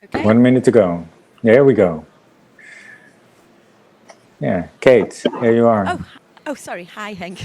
Okay. 1 minute to go. There we go. Yeah, Kate, there you are. Oh, sorry. Hi, Henk.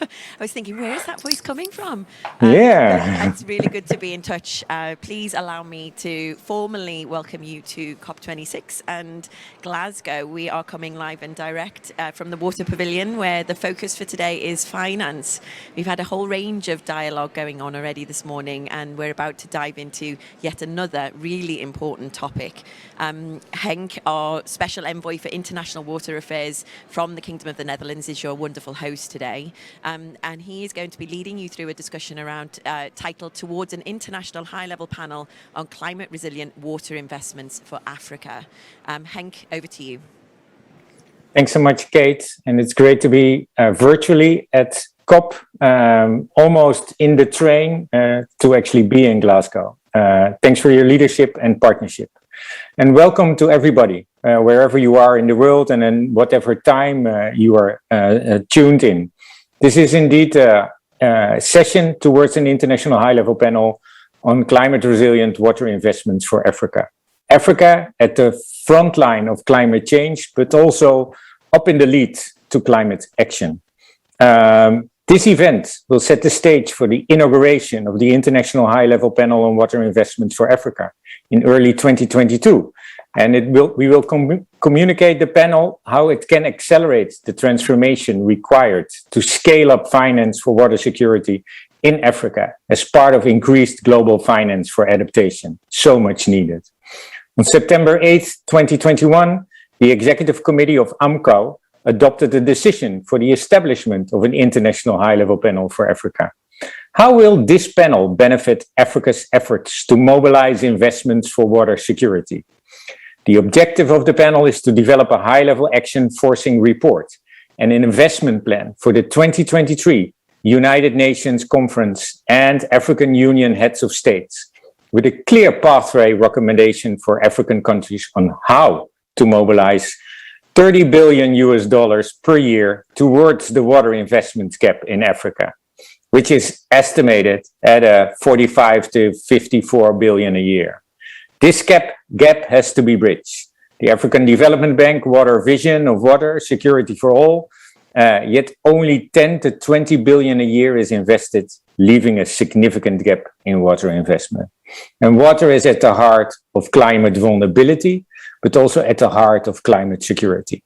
I was thinking, where is that voice coming from? Yeah. It's really good to be in touch. Please allow me to formally welcome you to COP26 and Glasgow. We are coming live and direct from the Water Pavilion, where the focus for today is finance. We've had a whole range of dialogue going on already this morning, and we're about to dive into yet another really important topic. Henk, our Special Envoy for International Water Affairs from the Kingdom of the Netherlands, is your wonderful host today, and he is going to be leading you through a discussion around titled Towards an International High-Level Panel on Climate Resilient Water Investments for Africa. Henk, over to you. Thanks so much, Kate, and it's great to be virtually at COP, almost in the train to actually be in Glasgow. Thanks for your leadership and partnership. And welcome to everybody, wherever you are in the world and in whatever time you are tuned in. This is indeed a session towards an international high-level panel on climate resilient water investments for Africa. Africa at the front line of climate change, but also up in the lead to climate action. This event will set the stage for the inauguration of the International High-Level Panel on Water Investments for Africa in early 2022. And we will communicate the panel how it can accelerate the transformation required to scale up finance for water security in Africa as part of increased global finance for adaptation, so much needed. On September 8th, 2021, the Executive Committee of AMCOW adopted a decision for the establishment of an international high-level panel for Africa. How will this panel benefit Africa's efforts to mobilize investments for water security? The objective of the panel is to develop a high-level action forcing report and an investment plan for the 2023 United Nations Conference and African Union Heads of States, with a clear pathway recommendation for African countries on how to mobilize $30 billion per year towards the water investment gap in Africa, which is estimated at a 45 to 54 billion a year. This gap has to be bridged. The African Development Bank Water Vision of Water Security for All, yet only 10 to 20 billion a year is invested, leaving a significant gap in water investment. And water is at the heart of climate vulnerability, but also at the heart of climate security.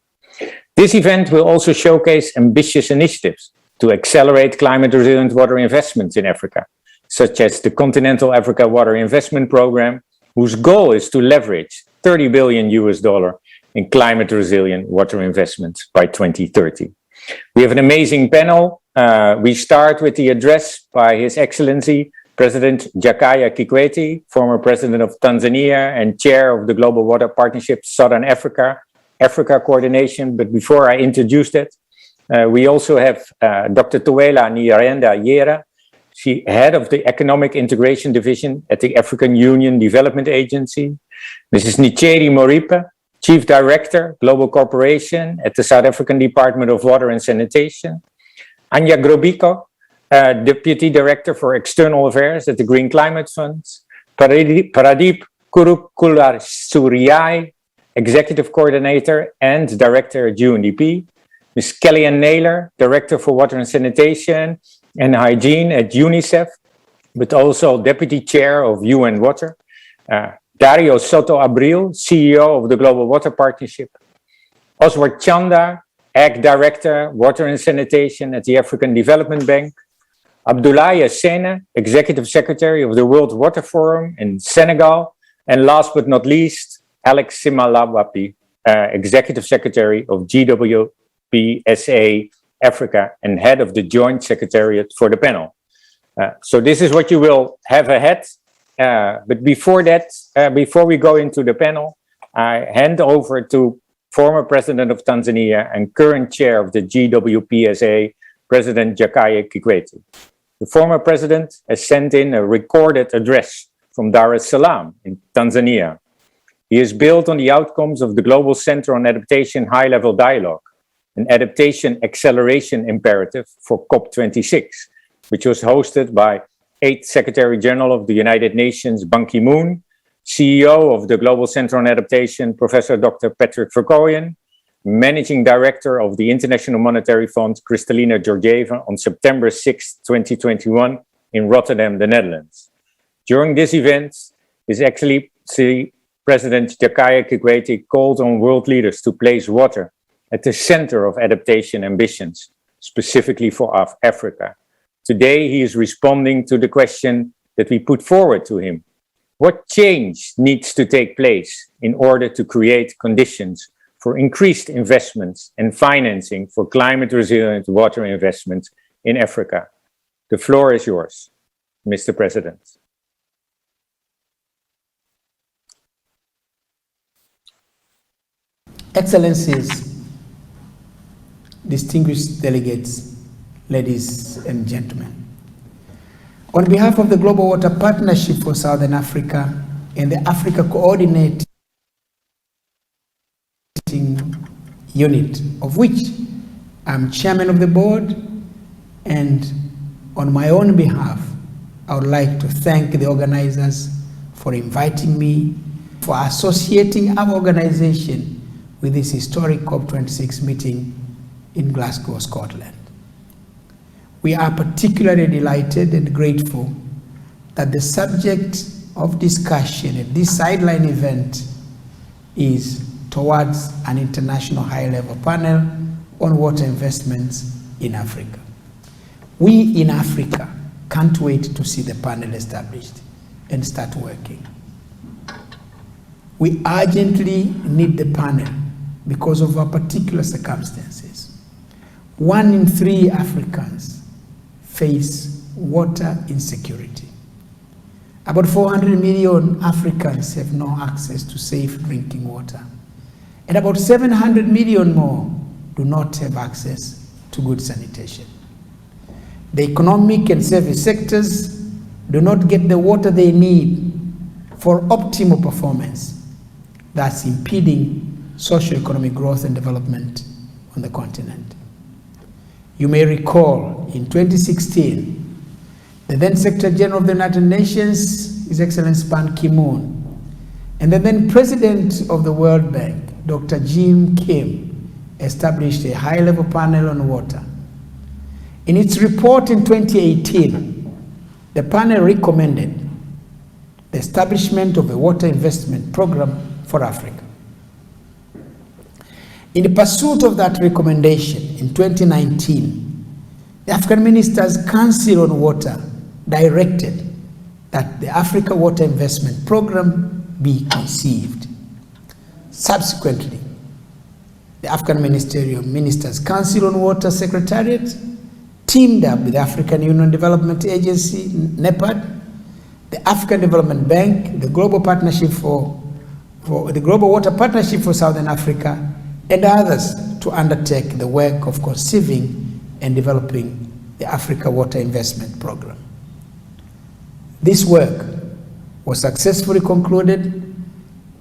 This event will also showcase ambitious initiatives to accelerate climate resilient water investments in Africa, such as the Continental Africa Water Investment Program, whose goal is to leverage $30 billion in climate resilient water investments by 2030. We have an amazing panel. We start with the address by His Excellency President Jakaya Kikwete, former President of Tanzania and Chair of the Global Water Partnership Southern Africa Coordination. But before I introduce that, we also have Dr. Tuwela Nyirenda Yera, she head of the Economic Integration Division at the African Union Development Agency. Mrs. Nicheri Moripe, Chief Director, Global Cooperation at the South African Department of Water and Sanitation. Anja Grobiki, Deputy Director for External Affairs at the Green Climate Fund. Pradeep Kurukule, Executive Coordinator and Director at Undp. Ms. Kellyanne Naylor, Director for Water and Sanitation and Hygiene at UNICEF, but also Deputy Chair of UN Water. Dario Soto Abril, CEO of the Global Water Partnership. Oswald Chanda, Ag Director, Water and Sanitation at the African Development Bank. Abdoulaye Sene, Executive Secretary of the World Water Forum in Senegal. And last but not least, Alex Simalawapi, Executive Secretary of GWPSA Africa and head of the Joint Secretariat for the panel. So this is what you will have ahead. But before that, before we go into the panel, I hand over to former President of Tanzania and current chair of the GWPSA, President Jakaya Kikwete. The former president has sent in a recorded address from Dar es Salaam in Tanzania. He is built on the outcomes of the Global Center on Adaptation High-Level Dialogue, an adaptation acceleration imperative for COP26, which was hosted by 8th Secretary General of the United Nations, Ban Ki-moon, CEO of the Global Center on Adaptation, Professor Dr. Patrick Verkooyen, Managing Director of the International Monetary Fund, Kristalina Georgieva, on September 6, 2021 in Rotterdam, the Netherlands. During this event, His Excellency President Jakaya Kikwete called on world leaders to place water at the center of adaptation ambitions, specifically for Africa. Today, he is responding to the question that we put forward to him. What change needs to take place in order to create conditions for increased investments and financing for climate-resilient water investments in Africa? The floor is yours, Mr. President. Excellencies, distinguished delegates, ladies and gentlemen. On behalf of the Global Water Partnership for Southern Africa and the Africa Coordinating Unit, of which I'm chairman of the board, and on my own behalf, I would like to thank the organizers for inviting me, for associating our organization with this historic COP26 meeting in Glasgow, Scotland. We are particularly delighted and grateful that the subject of discussion at this sideline event is towards an international high-level panel on water investments in Africa. We in Africa can't wait to see the panel established and start working. We urgently need the panel because of our particular circumstances. 1 in 3 Africans face water insecurity. About 400 million Africans have no access to safe drinking water. And about 700 million more do not have access to good sanitation. The economic and service sectors do not get the water they need for optimal performance. That's impeding socio-economic growth and development on the continent. You may recall in 2016, the then Secretary General of the United Nations, His Excellency Ban Ki-moon, and the then President of the World Bank, Dr. Jim Kim, established a high-level panel on water. In its report in 2018, the panel recommended the establishment of a water investment program for Africa. In the pursuit of that recommendation, in 2019, the African Ministers' Council on Water directed that the Africa Water Investment Program be conceived. Subsequently, the African Ministers' Council on Water Secretariat teamed up with the African Union Development Agency, NEPAD, the African Development Bank, the Global Partnership for the Global Water Partnership for Southern Africa, and others to undertake the work of conceiving and developing the Africa Water Investment Program. This work was successfully concluded,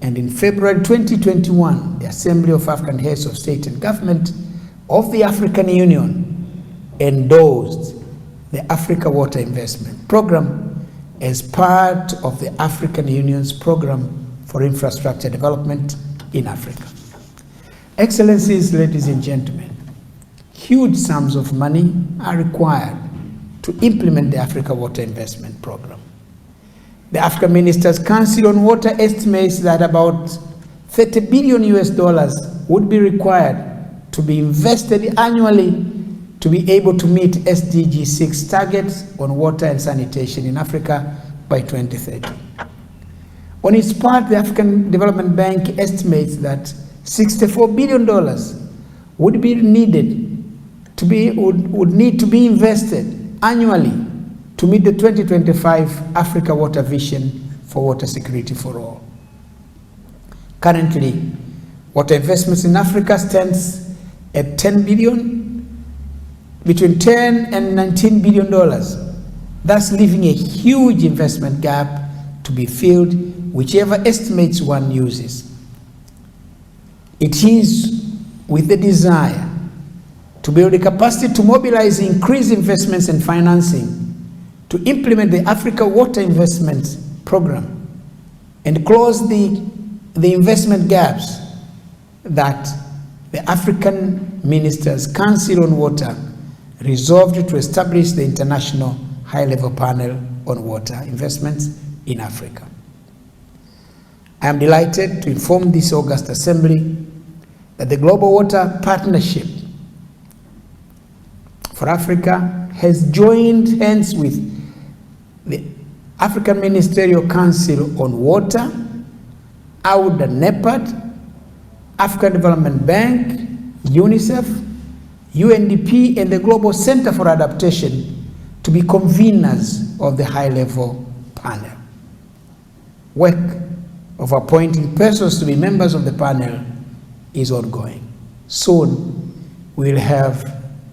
and in February 2021, the Assembly of African Heads of State and Government of the African Union endorsed the Africa Water Investment Program as part of the African Union's Program for Infrastructure Development in Africa. Excellencies, ladies and gentlemen, huge sums of money are required to implement the Africa Water Investment Program. The African Ministers' Council on Water estimates that about $30 billion would be required to be invested annually to be able to meet SDG 6 targets on water and sanitation in Africa by 2030. On its part, the African Development Bank estimates that $64 billion would need to be invested annually to meet the 2025 Africa Water Vision for water security for all. Currently, water investments in Africa stands at between 10 and $19 billion, thus leaving a huge investment gap to be filled, whichever estimates one uses. It is with the desire to build the capacity to mobilize increased investments and financing to implement the Africa Water Investment Program and close the investment gaps that the African Ministers' Council on Water resolved to establish the International High-Level Panel on Water Investments in Africa. I am delighted to inform this August Assembly that the Global Water Partnership for Africa has joined hands with the African Ministerial Council on Water, AUDA-NEPAD, African Development Bank, UNICEF, UNDP, and the Global Center for Adaptation to be conveners of the high-level panel. Work of appointing persons to be members of the panel is ongoing. Soon, we will have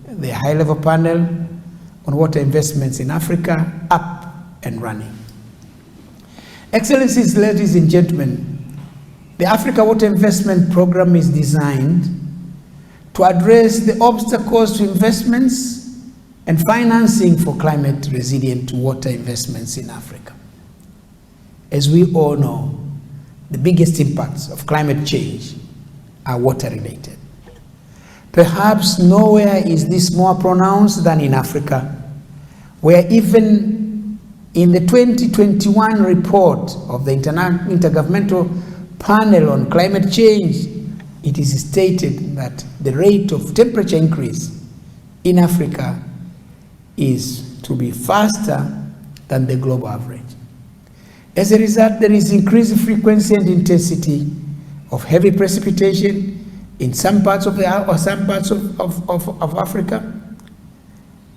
the high-level panel on water investments in Africa up and running. Excellencies, ladies and gentlemen, the Africa Water Investment Program is designed to address the obstacles to investments and financing for climate-resilient water investments in Africa. As we all know, the biggest impacts of climate change are water-related. Perhaps nowhere is this more pronounced than in Africa, where even in the 2021 report of the Intergovernmental Panel on Climate Change, it is stated that the rate of temperature increase in Africa is to be faster than the global average. As a result, there is increased frequency and intensity of heavy precipitation in some parts of Africa,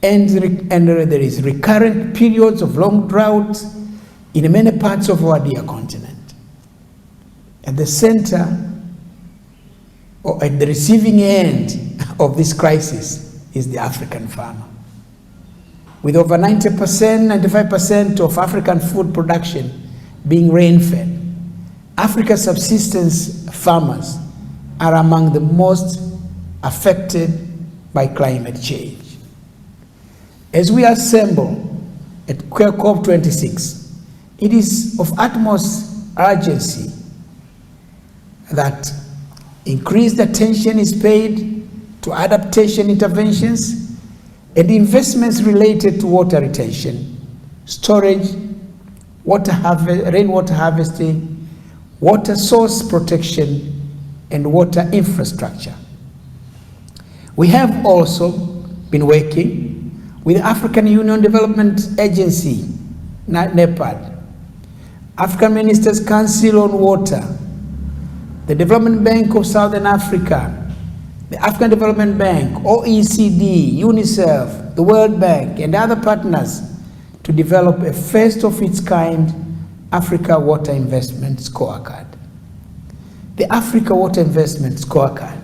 and there is recurrent periods of long drought in many parts of our dear continent. At the center, or at the receiving end of this crisis, is the African farmer. With over 90%, 95% of African food production being rain-fed, Africa's subsistence farmers are among the most affected by climate change. As we assemble at COP26, it is of utmost urgency that increased attention is paid to adaptation interventions and investments related to water retention, storage, rainwater harvesting, water source protection, and water infrastructure. We have also been working with the African Union Development Agency, NEPAD, African Ministers' Council on Water, the Development Bank of Southern Africa, the African Development Bank, OECD, UNICEF, the World Bank, and other partners to develop a first-of-its-kind Africa Water Investment Scorecard. The Africa Water Investment Scorecard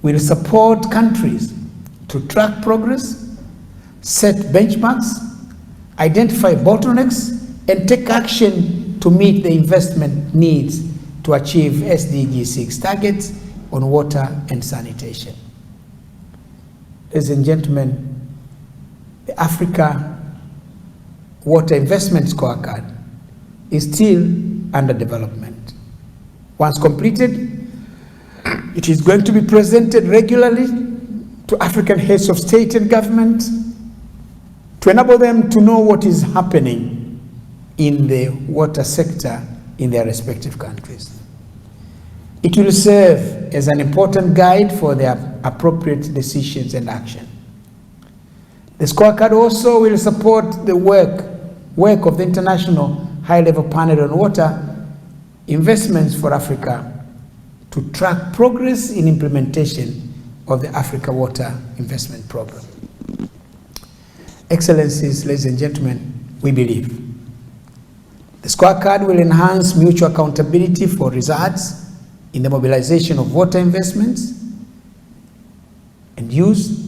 will support countries to track progress, set benchmarks, identify bottlenecks, and take action to meet the investment needs to achieve SDG 6 targets on water and sanitation. Ladies and gentlemen, the Africa Water Investment Scorecard is still under development. Once completed, it is going to be presented regularly to African heads of state and government to enable them to know what is happening in the water sector in their respective countries. It will serve as an important guide for their appropriate decisions and action. The scorecard also will support the work of the International High-Level Panel on Water Investments for Africa to track progress in implementation of the Africa Water Investment Program. Excellencies, ladies and gentlemen, we believe the scorecard will enhance mutual accountability for results in the mobilization of water investments and use,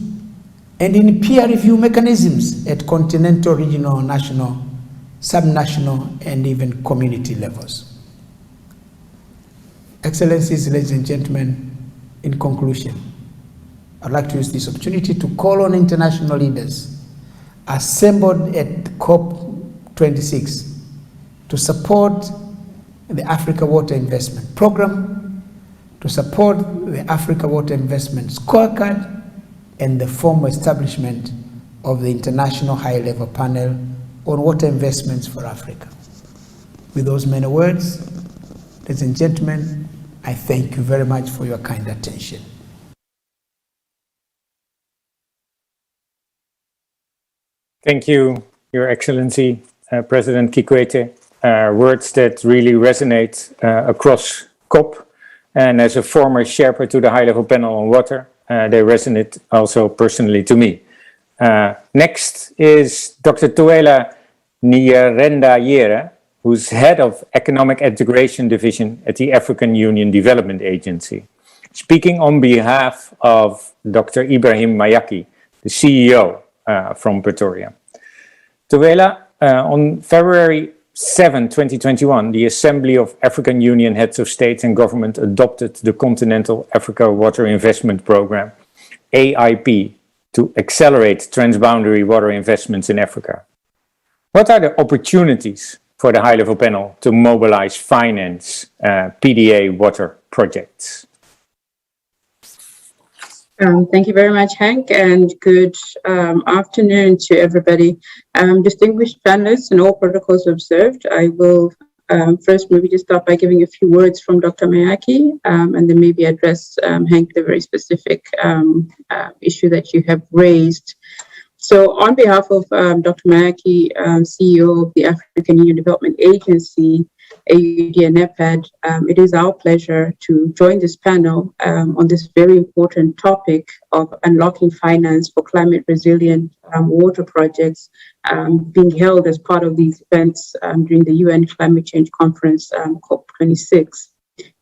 and in peer review mechanisms at continental, regional, national, subnational, and even community levels. Excellencies, ladies and gentlemen, in conclusion, I'd like to use this opportunity to call on international leaders assembled at COP26 to support the Africa Water Investment Program, to support the Africa Water Investment Scorecard, and the formal establishment of the International High-Level Panel on Water Investments for Africa. With those many words, ladies and gentlemen, I thank you very much for your kind attention. Thank you, Your Excellency, President Kikwete. Words that really resonate across COP. And as a former Sherpa to the High-Level Panel on Water, they resonate also personally to me. Next is Dr. Tuela Nyirenda-Yere, who's head of Economic Integration Division at the African Union Development Agency, speaking on behalf of Dr. Ibrahim Mayaki, the CEO from Pretoria. Tuela, on February 7, 2021, the Assembly of African Union Heads of State and Government adopted the Continental Africa Water Investment Program, AIP, to accelerate transboundary water investments in Africa. What are the opportunities for the high-level panel to mobilize finance PDA water projects? Thank you very much, Hank, and good afternoon to everybody. Distinguished panelists and all protocols observed, I will first maybe just start by giving a few words from Dr. Mayaki, and then maybe address, Hank, the very specific issue that you have raised. So on behalf of Dr. Mayaki, CEO of the African Union Development Agency, AUDA-NEPAD, it is our pleasure to join this panel on this very important topic of unlocking finance for climate resilient water projects being held as part of these events during the UN Climate Change Conference, COP26.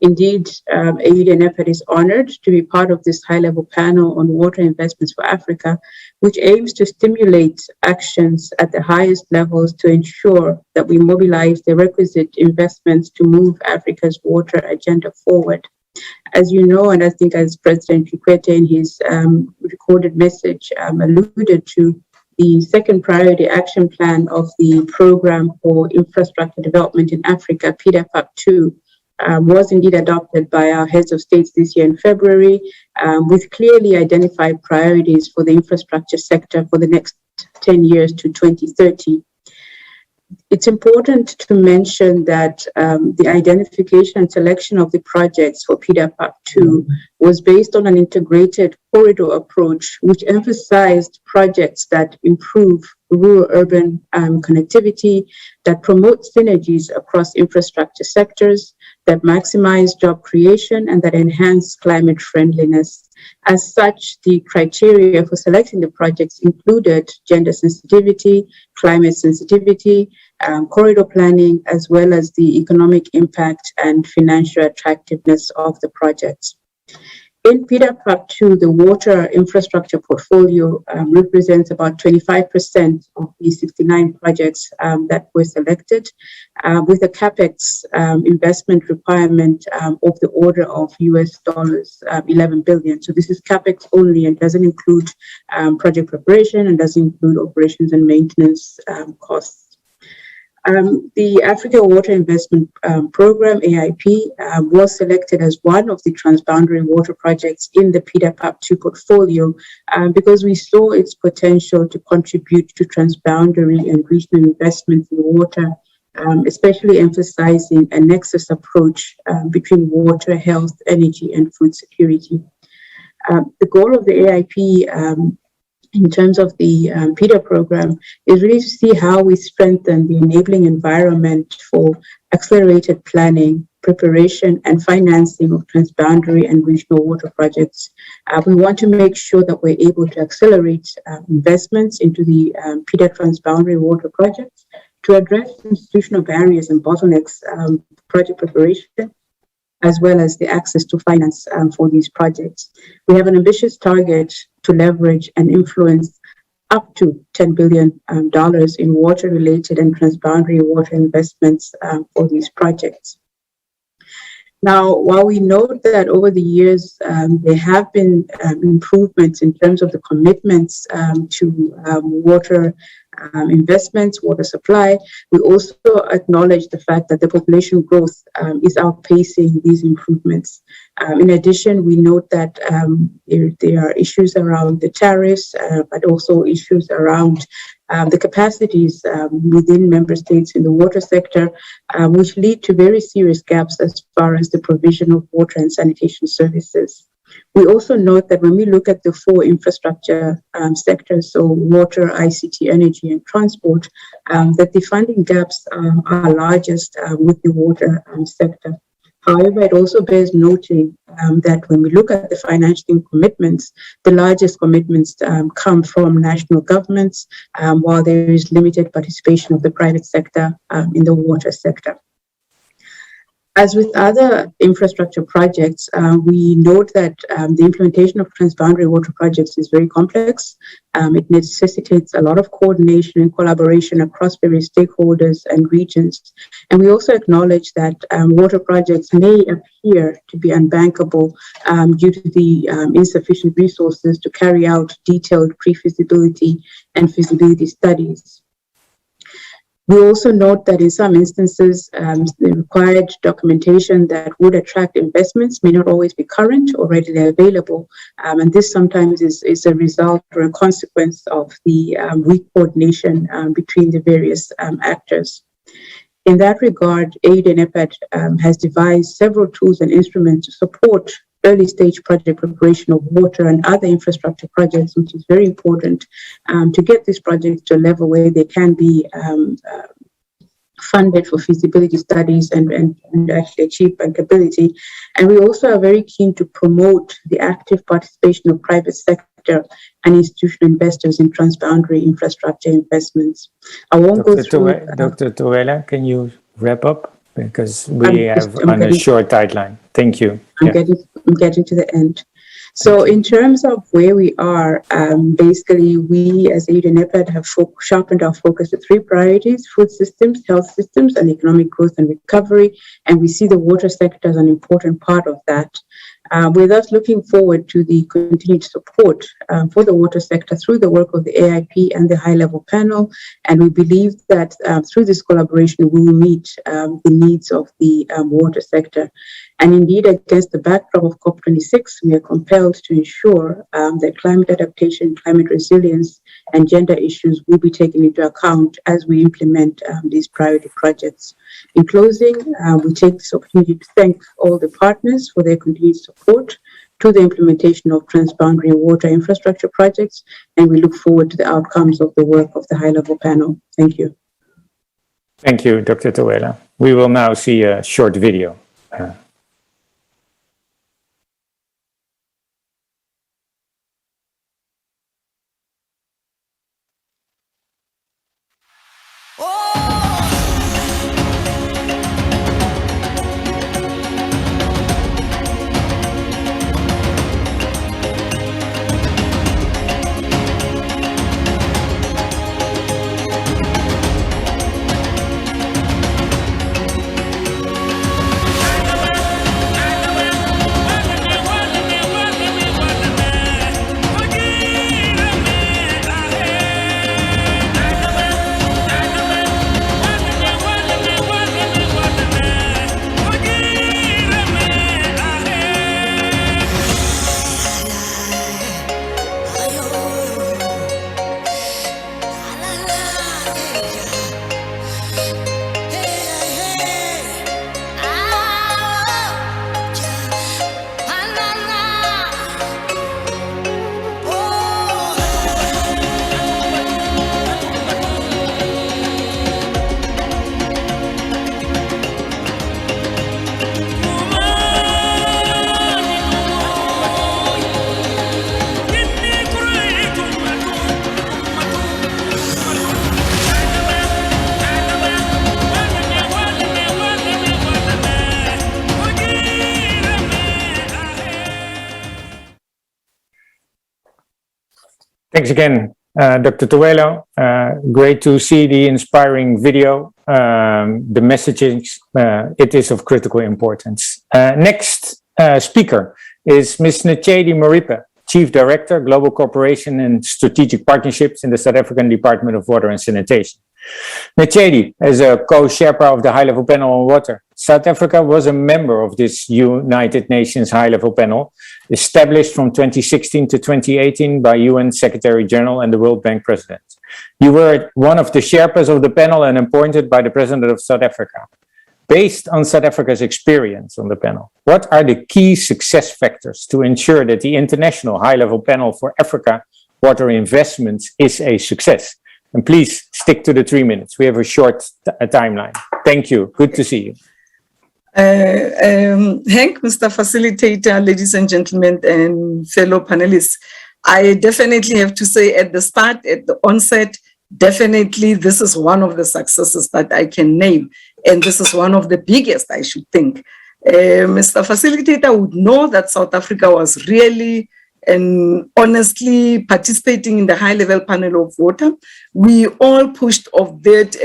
Indeed, AUDA-NEPAD is honored to be part of this high-level panel on water investments for Africa, which aims to stimulate actions at the highest levels to ensure that we mobilize the requisite investments to move Africa's water agenda forward. As you know, and I think as President Kikwete in his recorded message alluded to, the second priority action plan of the Program for Infrastructure Development in Africa, PDAPAP2, was indeed adopted by our heads of states this year in February, with clearly identified priorities for the infrastructure sector for the next 10 years to 2030. It's important to mention that the identification and selection of the projects for PDAPAP2 was based on an integrated corridor approach, which emphasized projects that improve rural-urban connectivity, that promote synergies across infrastructure sectors, that maximize job creation, and that enhance climate friendliness. As such, the criteria for selecting the projects included gender sensitivity, climate sensitivity, corridor planning, as well as the economic impact and financial attractiveness of the projects. In PDAPAP2, the water infrastructure portfolio represents about 25% of the 69 projects that were selected, with a CapEx investment requirement of the order of US dollars 11 billion. So this is CapEx only and doesn't include project preparation and doesn't include operations and maintenance costs. The Africa Water Investment Program, AIP, was selected as one of the transboundary water projects in the PDAPAP2 portfolio because we saw its potential to contribute to transboundary and regional investments in water, especially emphasizing a nexus approach between water, health, energy, and food security. The goal of the AIP in terms of the PIDA program is really to see how we strengthen the enabling environment for accelerated planning, preparation, and financing of transboundary and regional water projects. We want to make sure that we're able to accelerate investments into the PIDA transboundary water projects to address institutional barriers and bottlenecks, project preparation, as well as the access to finance for these projects. We have an ambitious target to leverage and influence up to $10 billion in water-related and transboundary water investments for these projects. Now, while we note that over the years, there have been improvements in terms of the commitments to water investments, water supply. We also acknowledge the fact that the population growth is outpacing these improvements. In addition, we note that there are issues around the tariffs, but also issues around the capacities within member states in the water sector, which lead to very serious gaps as far as the provision of water and sanitation services. We also note that when we look at the four infrastructure sectors, so water, ICT, energy, and transport, that the funding gaps are largest with the water sector. However, it also bears noting that when we look at the financial commitments, the largest commitments come from national governments, while there is limited participation of the private sector in the water sector. As with other infrastructure projects, we note that the implementation of transboundary water projects is very complex. It necessitates a lot of coordination and collaboration across various stakeholders and regions. And we also acknowledge that water projects may appear to be unbankable due to the insufficient resources to carry out detailed pre-feasibility and feasibility studies. We also note that in some instances, the required documentation that would attract investments may not always be current or readily available. And this sometimes is a result or a consequence of the weak coordination between the various actors. In that regard, AUDA-NEPAD has devised several tools and instruments to support early stage project preparation of water and other infrastructure projects, which is very important to get these projects to a level where they can be funded for feasibility studies and actually achieve bankability. And we also are very keen to promote the active participation of private sector and institutional investors in transboundary infrastructure investments. I won't go through... Dr. Tuwela, can you wrap up? Because we have on a short timeline. Thank you. I'm getting to the end. So in terms of where we are, basically we as AUDA-NEPAD have sharpened our focus to three priorities: food systems, health systems, and economic growth and recovery. And we see the water sector as an important part of that. We're thus looking forward to the continued support for the water sector through the work of the AIP and the high-level panel. And we believe that through this collaboration, we will meet the needs of the water sector. And indeed, against the backdrop of COP26, we are compelled to ensure that climate adaptation, climate resilience, and gender issues will be taken into account as we implement these priority projects. In closing, we take this opportunity to thank all the partners for their continued support to the implementation of transboundary water infrastructure projects, and we look forward to the outcomes of the work of the high-level panel. Thank you. Thank you, Dr. Tuwela. We will now see a short video. Thanks again, Dr. Tuwela. Great to see the inspiring video. The messaging, it is of critical importance. Next speaker is Ms. Nchedi Moripe, Chief Director, Global Cooperation and Strategic Partnerships in the South African Department of Water and Sanitation. Nechedi, as a co-sherpa of the High-Level Panel on Water, South Africa was a member of this United Nations High-Level Panel, established from 2016 to 2018 by UN Secretary General and the World Bank President. You were one of the sherpas of the panel and appointed by the President of South Africa. Based on South Africa's experience on the panel, what are the key success factors to ensure that the International High-Level Panel for Africa Water Investments is a success? And please stick to the 3 minutes. We have a short timeline. Thank you. Good to see you. Hank, Mr. Facilitator, ladies and gentlemen, and fellow panelists, I definitely have to say at the start, at the onset, definitely this is one of the successes that I can name. And this is one of the biggest, I should think. Mr. Facilitator would know that South Africa was really and honestly participating in the high-level panel of water. We all pushed off that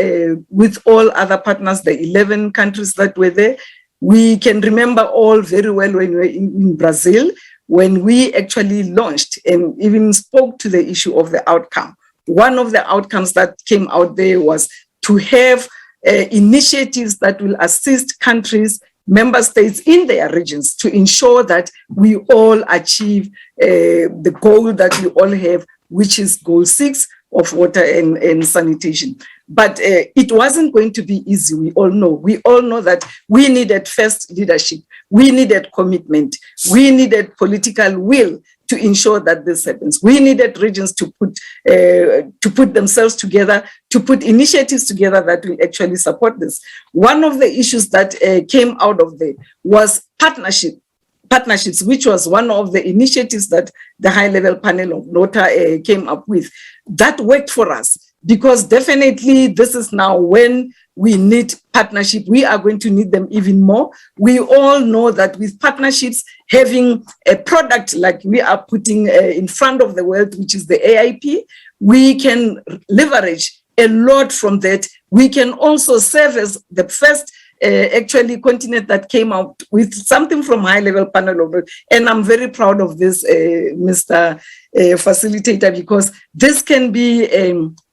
with all other partners, the 11 countries that were there. We can remember all very well when we were in Brazil, when we actually launched and even spoke to the issue of the outcome. One of the outcomes that came out there was to have initiatives that will assist countries, member states in their regions to ensure that we all achieve the goal that we all have, which is goal 6 of water and sanitation. But it wasn't going to be easy, we all know. We all know that we needed first leadership, we needed commitment, we needed political will to ensure that this happens. We needed regions to put themselves together, to put initiatives together that will actually support this. One of the issues that came out of there was partnerships, which was one of the initiatives that the high-level panel of water came up with. That worked for us because definitely this is now when we need partnership. We are going to need them even more. We all know that with partnerships, having a product like we are putting in front of the world, which is the AIP, we can leverage a lot from that. We can also serve as the first actually continent that came out with something from high-level panel of water. And I'm very proud of this, Mr. Facilitator, because this can be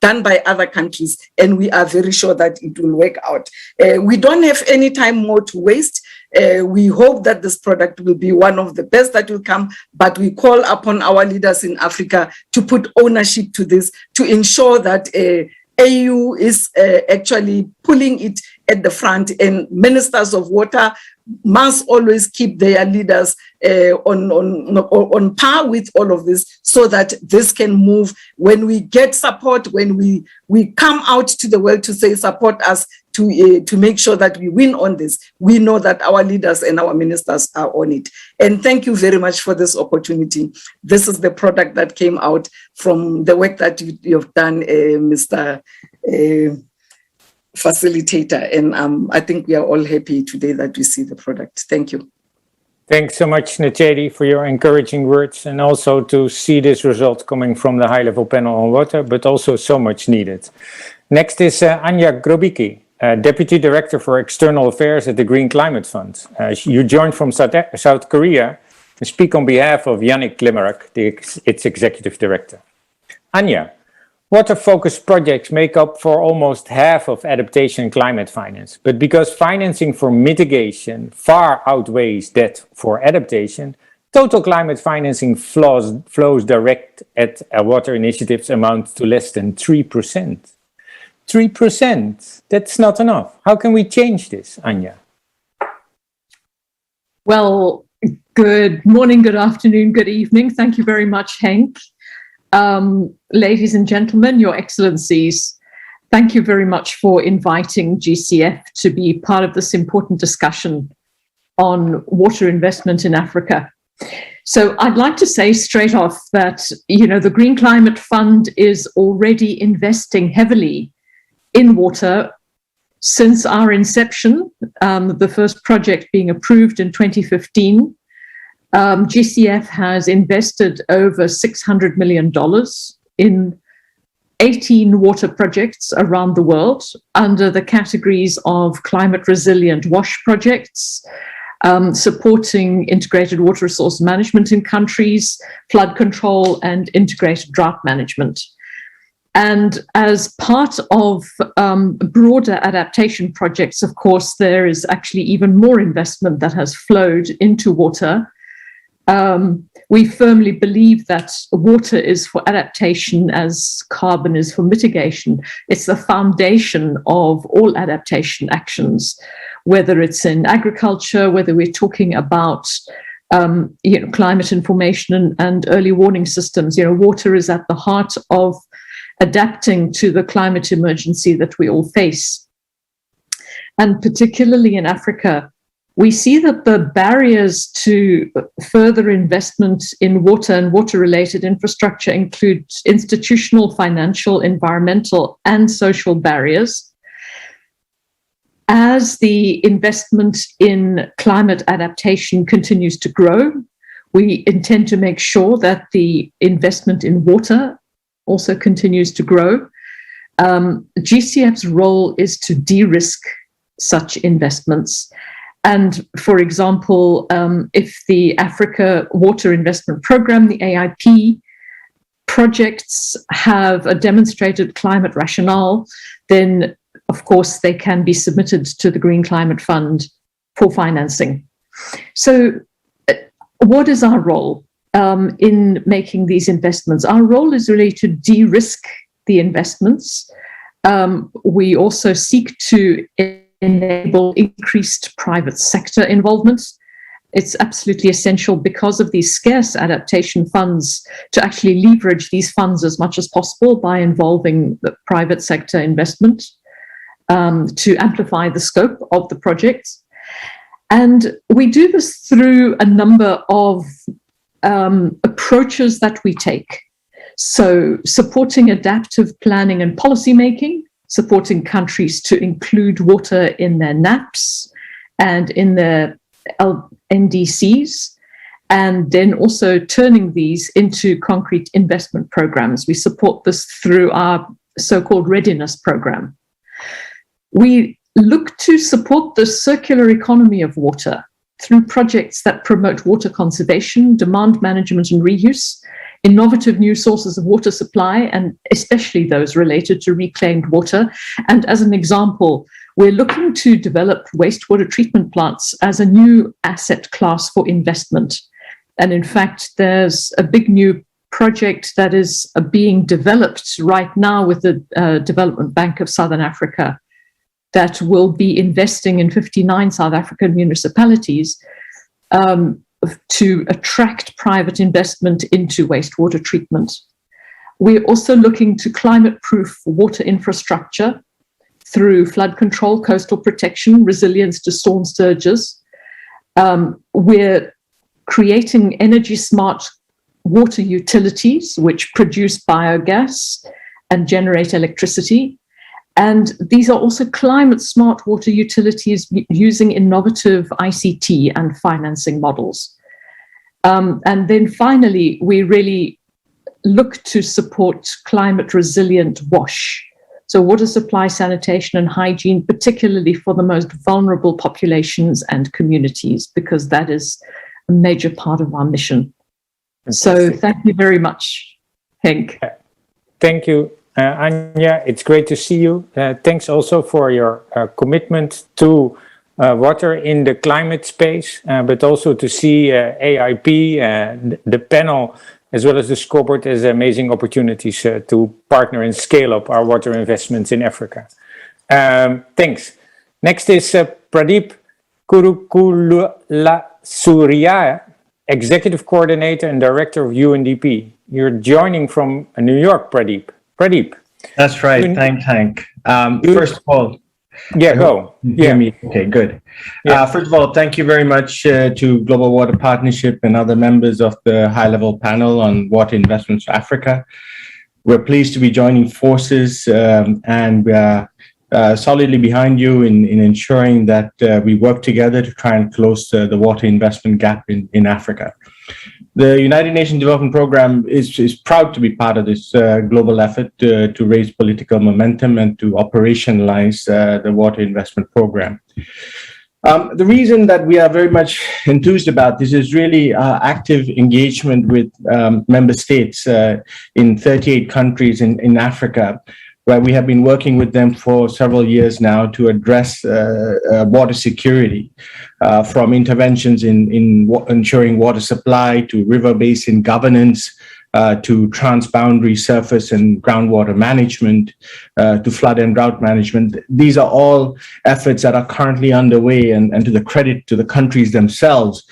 done by other countries, and we are very sure that it will work out. We don't have any time more to waste. We hope that this product will be one of the best that will come, but we call upon our leaders in Africa to put ownership to this, to ensure that AU is actually pulling it at the front, and ministers of water must always keep their leaders on par with all of this so that this can move. When we get support, when we come out to the world to say support us to make sure that we win on this, we know that our leaders and our ministers are on it. And thank you very much for this opportunity. This is the product that came out from the work that you have done, Mr. Facilitator, and I think we are all happy today that we see the product. Thank you. Thanks so much, Nechedi, for your encouraging words, and also to see this result coming from the high-level panel on water, but also so much needed. Next is Anja Grobiki, Deputy Director for External Affairs at the Green Climate Fund. You joined from South Korea and speak on behalf of Yannick Limerick, its Executive Director. Anja, water-focused projects make up for almost half of adaptation climate finance, but because financing for mitigation far outweighs that for adaptation, total climate financing flows direct at water initiatives amount to less than 3%. 3%, that's not enough. How can we change this, Anja? Well, good morning, good afternoon, good evening. Thank you very much, Henk. Ladies and gentlemen, Your Excellencies, thank you very much for inviting GCF to be part of this important discussion on water investment in Africa. So I'd like to say straight off that, the Green Climate Fund is already investing heavily in water since our inception, the first project being approved in 2015. GCF has invested over $600 million in 18 water projects around the world under the categories of climate resilient WASH projects, supporting integrated water resource management in countries, flood control, and integrated drought management. And as part of broader adaptation projects, of course, there is actually even more investment that has flowed into water. We firmly believe that water is for adaptation as carbon is for mitigation. It's the foundation of all adaptation actions, whether it's in agriculture, whether we're talking about climate information and early warning systems. Water is at the heart of adapting to the climate emergency that we all face. And particularly in Africa, we see that the barriers to further investment in water and water-related infrastructure include institutional, financial, environmental, and social barriers. As the investment in climate adaptation continues to grow, we intend to make sure that the investment in water also continues to grow. GCF's role is to de-risk such investments. And for example, if the Africa Water Investment Programme, the AIP, projects have a demonstrated climate rationale, then of course they can be submitted to the Green Climate Fund for financing. So what is our role in making these investments? Our role is really to de-risk the investments. We also seek to enable increased private sector involvement. It's absolutely essential because of these scarce adaptation funds to actually leverage these funds as much as possible by involving the private sector investment to amplify the scope of the project. And we do this through a number of approaches that we take. So supporting adaptive planning and policy making, supporting countries to include water in their NAPs and in their NDCs, and then also turning these into concrete investment programs. We support this through our so-called readiness program. We look to support the circular economy of water through projects that promote water conservation, demand management and reuse, innovative new sources of water supply, and especially those related to reclaimed water. And as an example, we're looking to develop wastewater treatment plants as a new asset class for investment. And in fact, there's a big new project that is being developed right now with the Development Bank of Southern Africa that will be investing in 59 South African municipalities to attract private investment into wastewater treatment. We're also looking to climate-proof water infrastructure through flood control, coastal protection, resilience to storm surges. We're creating energy-smart water utilities which produce biogas and generate electricity. And these are also climate-smart water utilities using innovative ICT and financing models. And then finally, we really look to support climate-resilient WASH, so water supply, sanitation, and hygiene, particularly for the most vulnerable populations and communities, because that is a major part of our mission. So thank you very much, Henk. Thank you. Anja, it's great to see you. Thanks also for your commitment to water in the climate space, but also to see AIP, the panel, as well as the scoreboard as amazing opportunities to partner and scale up our water investments in Africa. Thanks. Next is Pradeep Kurukule, Executive Coordinator and Director of UNDP. You're joining from New York, Pradeep. Pradeep. That's right. Thanks, Hank. First of all, go. Hear me? Okay, good. Yeah. First of all, thank you very much to Global Water Partnership and other members of the high-level panel on water investments for Africa. We're pleased to be joining forces and we are solidly behind you in ensuring that we work together to try and close the water investment gap in Africa. The United Nations Development Programme is proud to be part of this global effort to raise political momentum and to operationalize the water investment program. The reason that we are very much enthused about this is really active engagement with member states in 38 countries in Africa, where we have been working with them for several years now to address water security, from interventions in ensuring water supply to river basin governance, to transboundary surface and groundwater management, to flood and drought management. These are all efforts that are currently underway, and to the credit to the countries themselves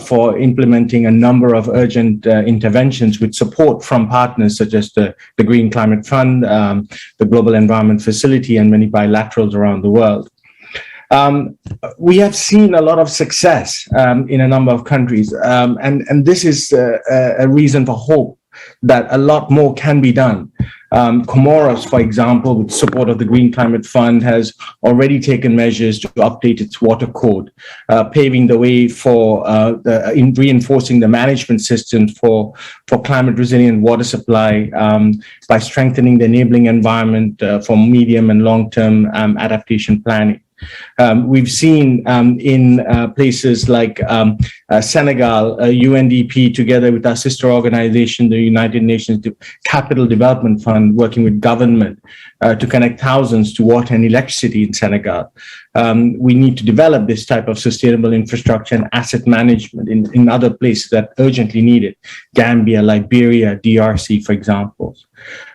for implementing a number of urgent interventions with support from partners such as the Green Climate Fund, the Global Environment Facility, and many bilaterals around the world. We have seen a lot of success in a number of countries, and this is a reason for hope that a lot more can be done. Comoros, for example, with support of the Green Climate Fund, has already taken measures to update its water code, paving the way for reinforcing the management systems for climate resilient water supply by strengthening the enabling environment for medium and long-term adaptation planning. We've seen in places like Senegal, UNDP, together with our sister organization, the United Nations Capital Development Fund, working with government to connect thousands to water and electricity in Senegal. We need to develop this type of sustainable infrastructure and asset management in other places that urgently need it. Gambia, Liberia, DRC, for example.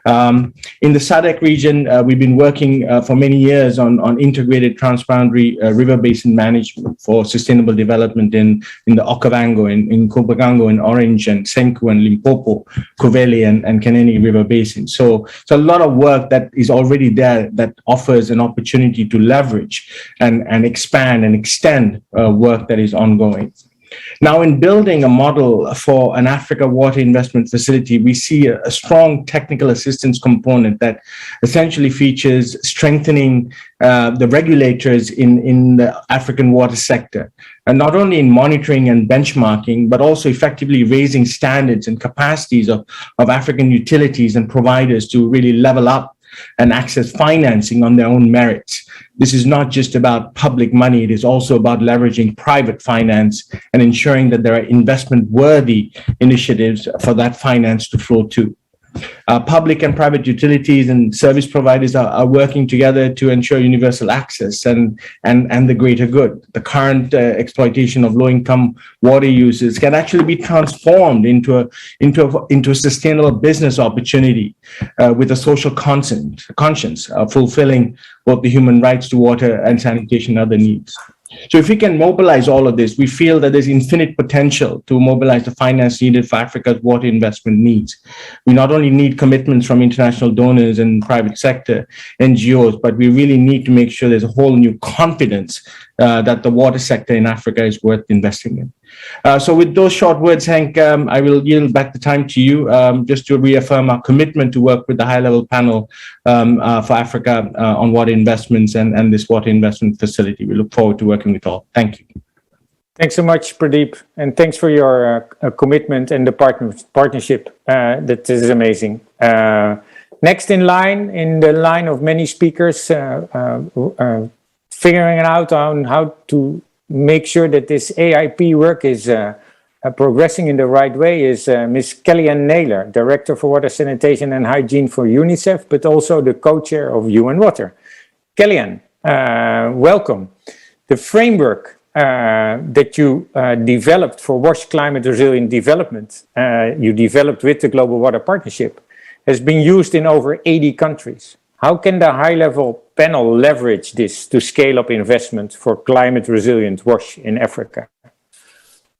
In the SADC region, we've been working for many years on integrated transboundary river basin management for sustainable development in the Okavango, in Kobagango, in Orange, and Senku, and Limpopo, Kovele, and Kaneni river basin. So it's a lot of work that is already there that offers an opportunity to leverage and expand and extend work that is ongoing. Now, in building a model for an Africa water investment facility, we see a strong technical assistance component that essentially features strengthening the regulators in the African water sector, and not only in monitoring and benchmarking, but also effectively raising standards and capacities of African utilities and providers to really level up and access financing on their own merits. This is not just about public money, it is also about leveraging private finance and ensuring that there are investment-worthy initiatives for that finance to flow to. Public and private utilities and service providers are working together to ensure universal access and the greater good. The current exploitation of low-income water users can actually be transformed into a sustainable business opportunity with a social conscience, fulfilling both the human rights to water and sanitation and other needs. So if we can mobilize all of this, we feel that there's infinite potential to mobilize the finance needed for Africa's water investment needs. We not only need commitments from international donors and private sector NGOs, but we really need to make sure there's a whole new confidence that the water sector in Africa is worth investing in. So with those short words, Hank, I will yield back the time to you just to reaffirm our commitment to work with the high-level panel for Africa on water investments and this water investment facility. We look forward to working with all. Thank you. Thanks so much, Pradeep, and thanks for your commitment and the partnership. That is amazing. Next in the line of many speakers, figuring out on how to make sure that this AIP work is progressing in the right way is Ms. Kellyanne Naylor, Director for Water Sanitation and Hygiene for UNICEF, but also the co-chair of UN Water. Kellyanne, welcome. The framework that you developed for WASH climate resilient development, you developed with the Global Water Partnership, has been used in over 80 countries. How can the high-level panel leverage this to scale up investment for climate resilient WASH in Africa?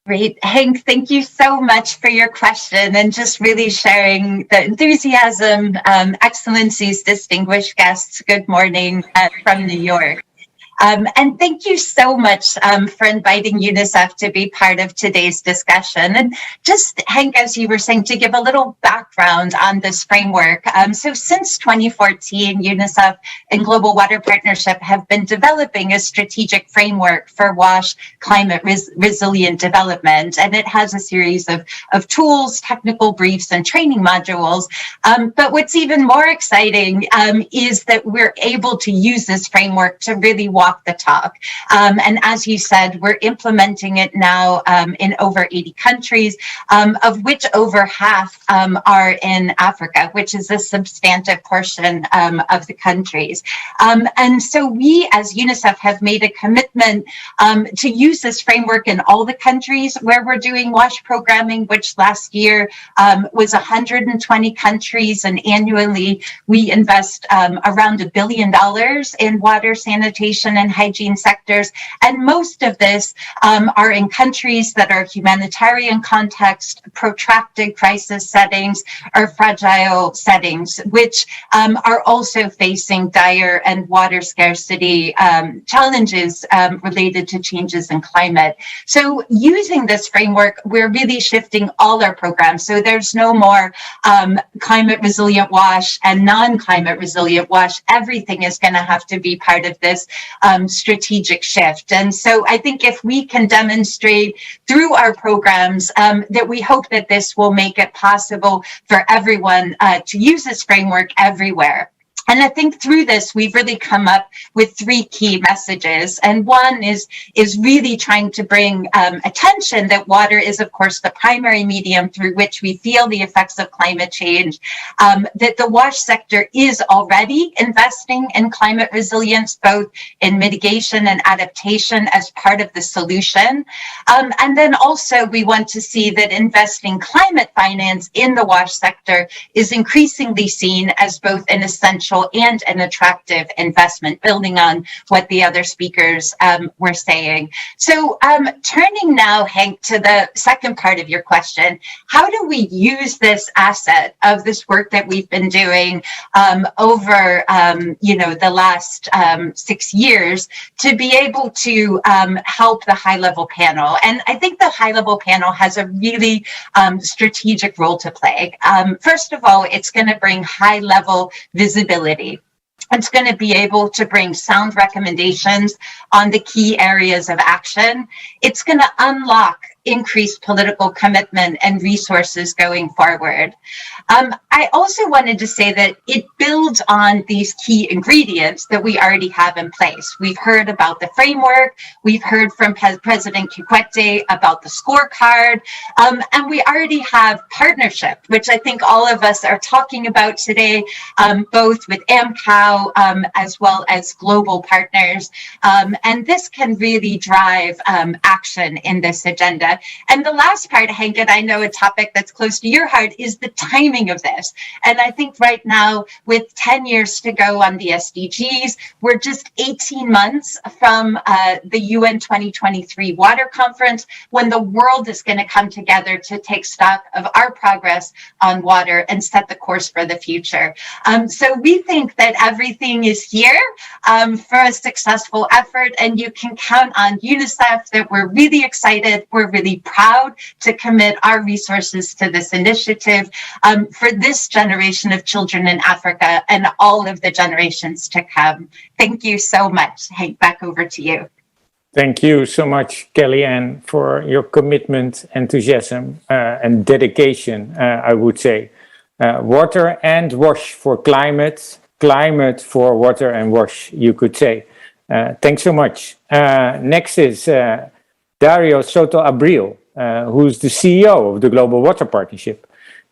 Great. Hank, thank you so much for your question and just really sharing the enthusiasm. Excellencies, distinguished guests, good morning from New York. And thank you so much for inviting UNICEF to be part of today's discussion. And just, Hank, as you were saying, to give a little background on this framework. So since 2014, UNICEF and Global Water Partnership have been developing a strategic framework for WASH climate resilient development. And it has a series of tools, technical briefs, and training modules. But what's even more exciting is that we're able to use this framework to really walk walk the talk. And as you said, we're implementing it now in over 80 countries, of which over half are in Africa, which is a substantive portion of the countries. And so we as UNICEF have made a commitment to use this framework in all the countries where we're doing WASH programming, which last year was 120 countries, and annually we invest around $1 billion in water, sanitation, and hygiene sectors. And most of this are in countries that are humanitarian context, protracted crisis settings, or fragile settings, which are also facing dire and water scarcity challenges related to changes in climate. So using this framework, we're really shifting all our programs. So there's no more climate resilient WASH and non-climate resilient WASH. Everything is going to have to be part of this strategic shift. And so I think if we can demonstrate through our programs that we hope that this will make it possible for everyone to use this framework everywhere. And I think through this, we've really come up with 3 key messages. And one is really trying to bring attention that water is, of course, the primary medium through which we feel the effects of climate change, that the WASH sector is already investing in climate resilience, both in mitigation and adaptation as part of the solution. And then also we want to see that investing climate finance in the WASH sector is increasingly seen as both an essential and an attractive investment, building on what the other speakers were saying. So turning now, Hank, to the second part of your question, how do we use this asset of this work that we've been doing over the last 6 years to be able to help the high-level panel? And I think the high-level panel has a really strategic role to play. First of all, it's going to bring high-level visibility. It's going to be able to bring sound recommendations on the key areas of action. It's going to unlock increased political commitment and resources going forward. I also wanted to say that it builds on these key ingredients that we already have in place. We've heard about the framework, we've heard from President Kikwete about the scorecard, and we already have partnership, which I think all of us are talking about today, both with AMCOW as well as global partners. And this can really drive action in this agenda. And the last part, Hank, and I know a topic that's close to your heart, is the timing of this. And I think right now, with 10 years to go on the SDGs, we're just 18 months from the UN 2023 Water Conference, when the world is going to come together to take stock of our progress on water and set the course for the future. So we think that everything is here for a successful effort, and you can count on UNICEF that we're really excited, we're really proud to commit our resources to this initiative for this generation of children in Africa and all of the generations to come. Thank you so much. Hank, back over to you. Thank you so much, Kellyanne, for your commitment, enthusiasm, and dedication, I would say. Water and WASH for climate, climate for water and WASH, you could say. Thanks so much. Next is Dario Soto Abril, who's the CEO of the Global Water Partnership,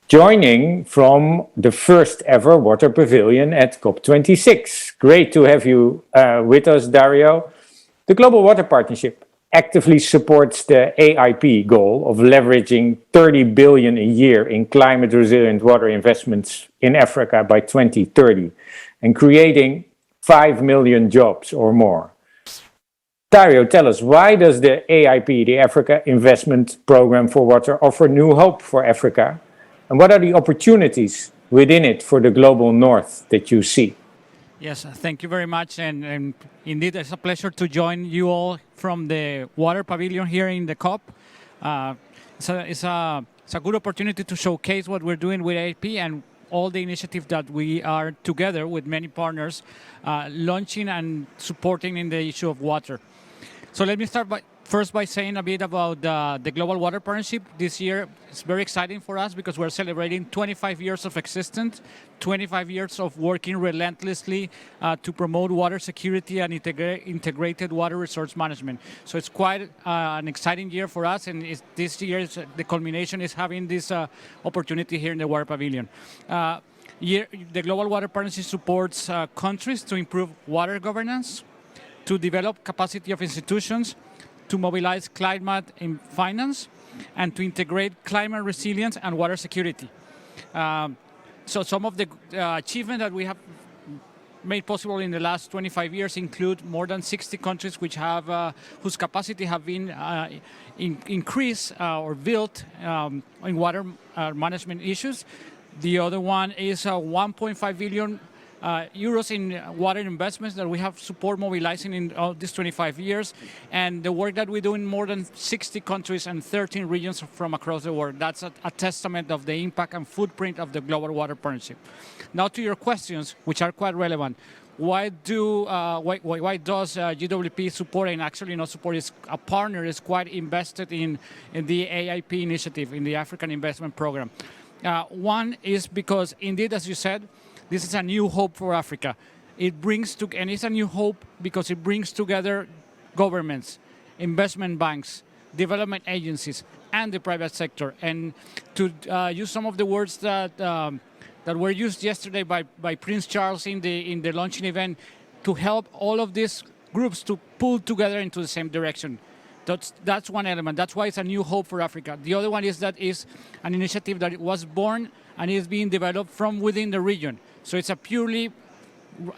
joining from the first ever Water Pavilion at COP26. Great to have you with us, Dario. The Global Water Partnership actively supports the AIP goal of leveraging 30 billion a year in climate resilient water investments in Africa by 2030 and creating 5 million jobs or more. Dario, tell us, why does the AIP, the Africa Investment Program for Water, offer new hope for Africa? And what are the opportunities within it for the global north that you see? Yes, thank you very much. And indeed, it's a pleasure to join you all from the Water Pavilion here in the COP. It's a good opportunity to showcase what we're doing with AIP and all the initiatives that we are together with many partners launching and supporting in the issue of water. So let me start by first by saying a bit about the Global Water Partnership. This year is very exciting for us because we're celebrating 25 years of existence, 25 years of working relentlessly to promote water security and integrated water resource management. So it's quite an exciting year for us, and this year the culmination is having this opportunity here in the Water Pavilion. The Global Water Partnership supports countries to improve water governance, to develop capacity of institutions, to mobilize climate in finance, and to integrate climate resilience and water security. So some of the achievements that we have made possible in the last 25 years include more than 60 countries which have whose capacity have been increased or built in water management issues. The other one is 1.5 billion euros in water investments that we have support mobilizing in all these 25 years, and the work that we do in more than 60 countries and 13 regions from across the world. That's a testament of the impact and footprint of the Global Water Partnership. Now to your questions, which are quite relevant. Why does GWP support, and actually not support, is a partner, is quite invested in the AIP initiative, in the African Investment Program? One is because, indeed, as you said, this is a new hope for Africa. And it's a new hope because it brings together governments, investment banks, development agencies, and the private sector. And to use some of the words that were used yesterday by Prince Charles in the launching event, to help all of these groups to pull together into the same direction. That's one element. That's why it's a new hope for Africa. The other one is that is an initiative that was born and is being developed from within the region. So it's a purely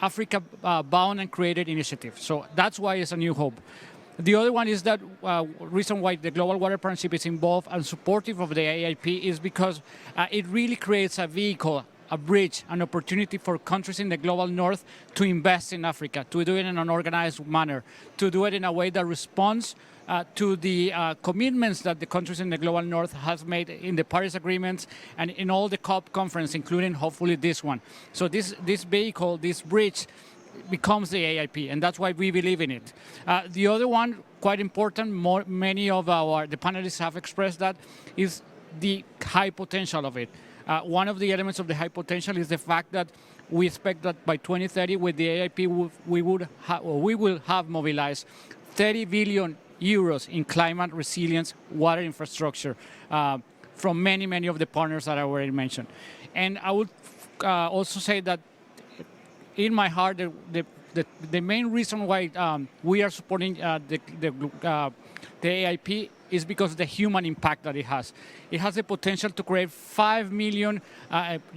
Africa-bound and created initiative. So that's why it's a new hope. The other one is that reason why the Global Water Partnership is involved and supportive of the AIP is because it really creates a vehicle, a bridge, an opportunity for countries in the global north to invest in Africa, to do it in an organized manner, to do it in a way that responds to the commitments that the countries in the global north has made in the Paris agreements and in all the COP conference, including hopefully this one. So this vehicle, this bridge, becomes the AIP, and that's why we believe in it. The other one, quite important, many of the panelists have expressed that, is the high potential of it. One of the elements of the high potential is the fact that we expect that by 2030, with the AIP, we will have mobilized 30 billion euros in climate resilience water infrastructure from many of the partners that I already mentioned. And I would also say that in my heart, the main reason why we are supporting the AIP is because of the human impact that it has. It has the potential to create 5 million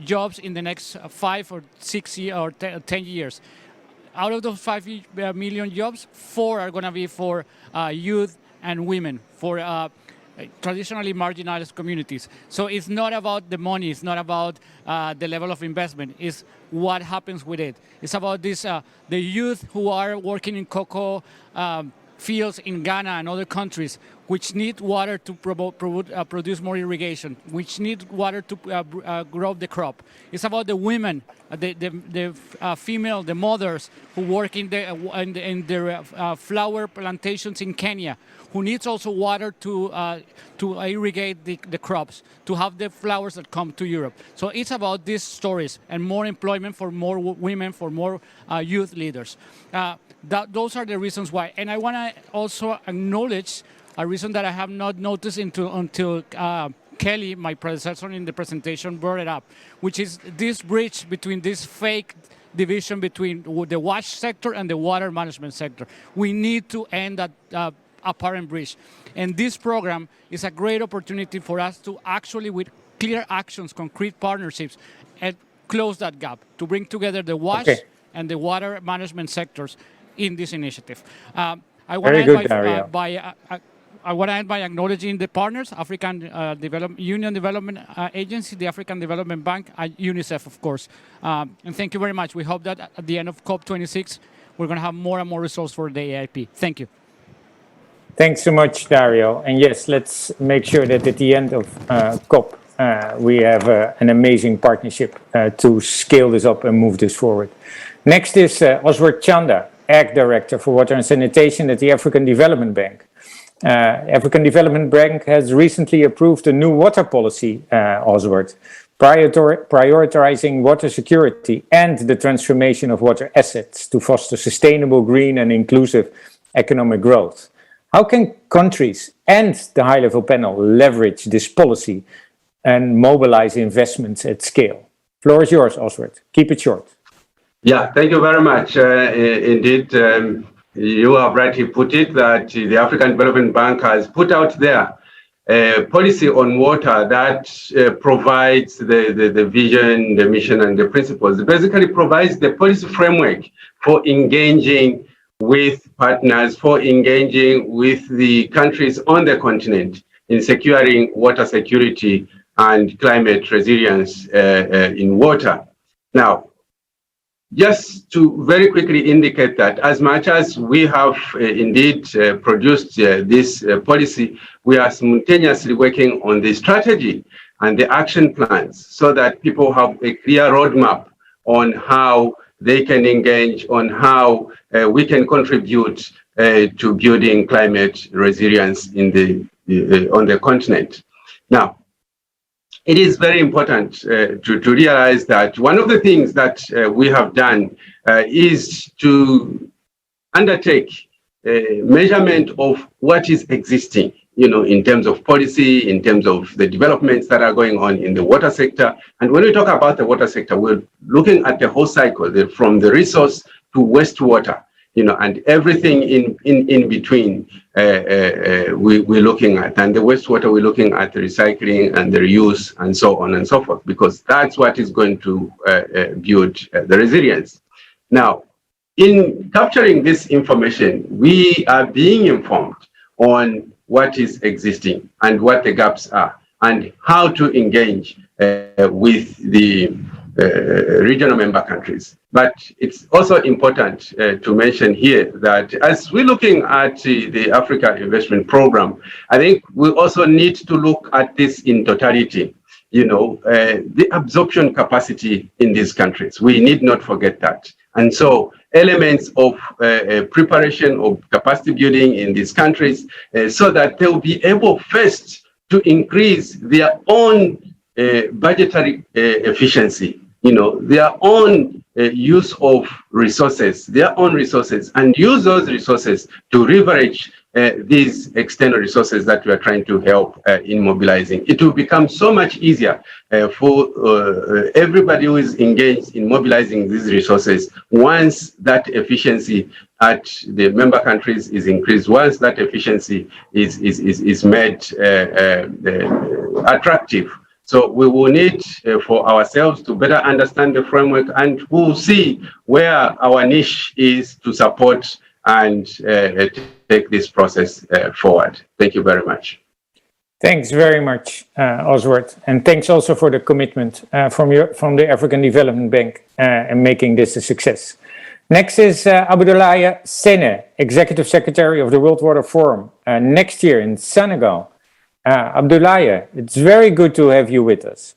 jobs in the next 5 or 6 years or 10 years. Out of those 5 million jobs, 4 are going to be for youth and women, for traditionally marginalized communities. So it's not about the money, it's not about the level of investment, it's what happens with it. It's about this, the youth who are working in cocoa fields in Ghana and other countries, which need water to produce more irrigation, which need water to grow the crop. It's about the women, the female, the mothers who work in their flower plantations in Kenya, who needs also water to irrigate the crops, to have the flowers that come to Europe. So it's about these stories and more employment for more women, for more youth leaders. Those are the reasons why. And I want to also acknowledge a reason that I have not noticed until Kelly, my predecessor in the presentation, brought it up, which is this bridge between this fake division between the wash sector and the water management sector. We need to end that apparent bridge. And this program is a great opportunity for us to actually, with clear actions, concrete partnerships, and close that gap, to bring together the wash and the water management sectors in this initiative. I want to end by acknowledging the partners, African Union Development Agency, the African Development Bank, and UNICEF, of course. And thank you very much. We hope that at the end of COP26, we're going to have more and more results for the AIP. Thank you. Thanks so much, Dario. And yes, let's make sure that at the end of COP, we have an amazing partnership to scale this up and move this forward. Next is Oswald Chanda, Ag Director for Water and Sanitation at the African Development Bank. African Development Bank has recently approved a new water policy, Oswald, prioritizing water security and the transformation of water assets to foster sustainable, green and inclusive economic growth. How can countries and the high-level panel leverage this policy and mobilize investments at scale? Floor is yours, Oswald. Keep it short. Yeah, thank you very much. Indeed, you have rightly put it that the African Development Bank has put out there a policy on water that provides the vision, the mission, and the principles. It basically provides the policy framework for engaging with partners, for engaging with the countries on the continent in securing water security and climate resilience in water. Now, just to very quickly indicate that as much as we have indeed produced this policy, we are simultaneously working on the strategy and the action plans so that people have a clear roadmap on how they can engage, on how we can contribute to building climate resilience in on the continent. Now, it is very important to realize that one of the things that we have done is to undertake a measurement of what is existing, in terms of policy, in terms of the developments that are going on in the water sector. And when we talk about the water sector, we're looking at the whole cycle, from the resource to wastewater, and everything in between we're looking at. And the wastewater, we're looking at the recycling and the reuse and so on and so forth, because that's what is going to build the resilience. Now, in capturing this information, we are being informed on what is existing and what the gaps are and how to engage with the regional member countries. But it's also important to mention here that as we're looking at the Africa Investment Program, I think we also need to look at this in totality. The absorption capacity in these countries, we need not forget that. And so elements of preparation of capacity building in these countries so that they'll be able first to increase their own budgetary efficiency, their own use of resources, and use those resources to leverage these external resources that we are trying to help in mobilizing. It will become so much easier for everybody who is engaged in mobilizing these resources once that efficiency at the member countries is increased, once that efficiency is made attractive. So we will need for ourselves to better understand the framework, and we'll see where our niche is to support and take this process forward. Thank you very much. Thanks very much, Oswald. And thanks also for the commitment from the African Development Bank and making this a success. Next is Abdoulaye Sene, Executive Secretary of the World Water Forum, next year in Senegal. Abdoulaye, it's very good to have you with us.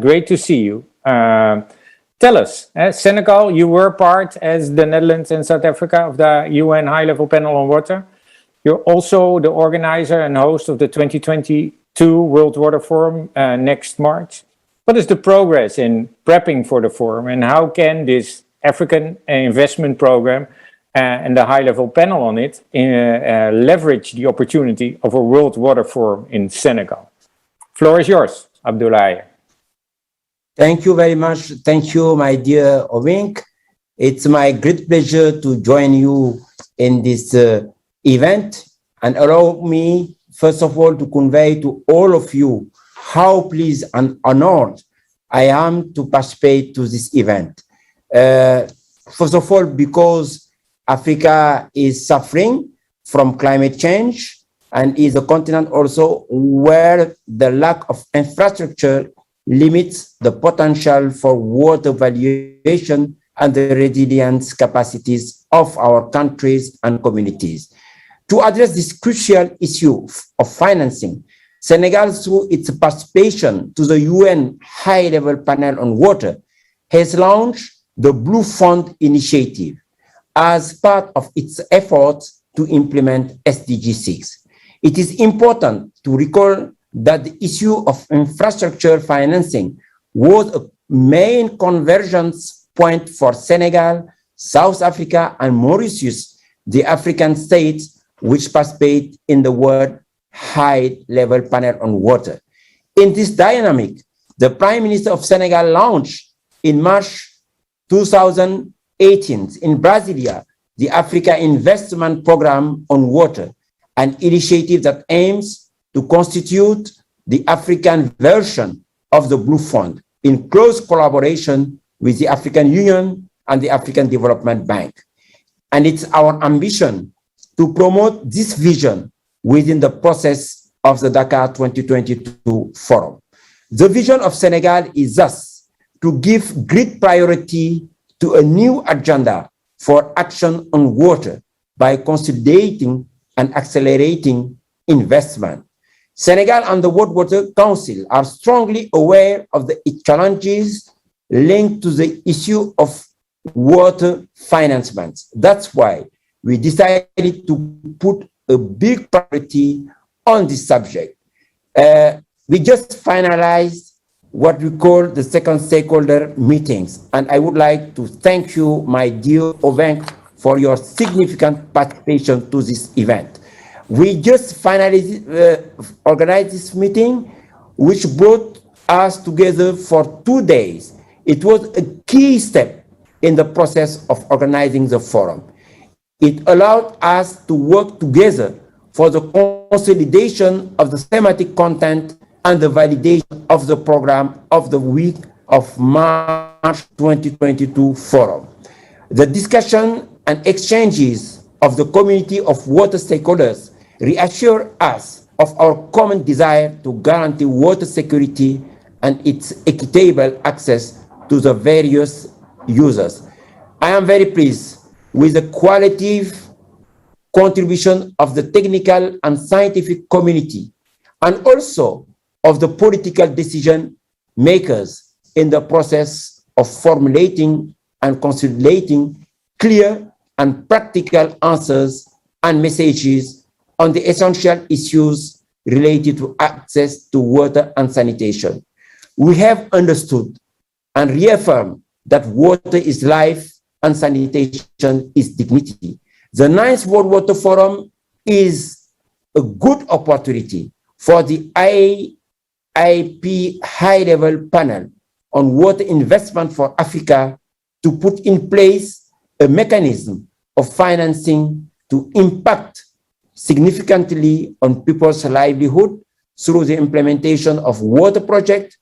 Great to see you. Tell us, Senegal, you were part, as the Netherlands and South Africa, of the UN High-Level Panel on Water. You're also the organizer and host of the 2022 World Water Forum next March. What is the progress in prepping for the forum, and how can this African investment program and the high-level panel on it leverage the opportunity of a World Water Forum in Senegal? Floor is yours, Abdoulaye. Thank you very much. Thank you, my dear Ovink. It's my great pleasure to join you in this event, and allow me, first of all, to convey to all of you how pleased and honored I am to participate to this event. First of all, because Africa is suffering from climate change and is a continent also where the lack of infrastructure limits the potential for water valuation and the resilience capacities of our countries and communities. To address this crucial issue of financing, Senegal, through its participation to the UN High-Level Panel on Water, has launched the Blue Fund initiative as part of its efforts to implement SDG 6. it is important to recall that the issue of infrastructure financing was a main convergence point for Senegal, South Africa, and Mauritius, the African states which participate in the World High-Level Panel on Water. In this dynamic, the Prime Minister of Senegal launched in March 2018 in Brasilia the Africa Investment Program on Water, an initiative that aims to constitute the African version of the Blue Fund in close collaboration with the African Union and the African Development Bank. And it's our ambition to promote this vision within the process of the Dakar 2022 Forum. The vision of Senegal is thus to give great priority to a new agenda for action on water by consolidating and accelerating investment. Senegal and the World Water Council are strongly aware of the challenges linked to the issue of water financement. That's why we decided to put a big priority on this subject. We just finalized what we call the second stakeholder meetings, and I would like to thank you, my dear Ovenk, for your significant participation to this event. We just finally organized this meeting, which brought us together for 2 days. It was a key step in the process of organizing the forum. It allowed us to work together for the consolidation of the thematic content and the validation of the program of the week of March 2022 forum. The discussion and exchanges of the community of water stakeholders reassure us of our common desire to guarantee water security and its equitable access to the various users. I am very pleased with the qualitative contribution of the technical and scientific community, and also of the political decision makers in the process of formulating and consolidating clear and practical answers and messages on the essential issues related to access to water and sanitation. We have understood and reaffirmed that water is life and sanitation is dignity. The 9th World Water Forum is a good opportunity for the IIP high-level panel on water investment for Africa to put in place a mechanism of financing to impact significantly on people's livelihood through the implementation of water projects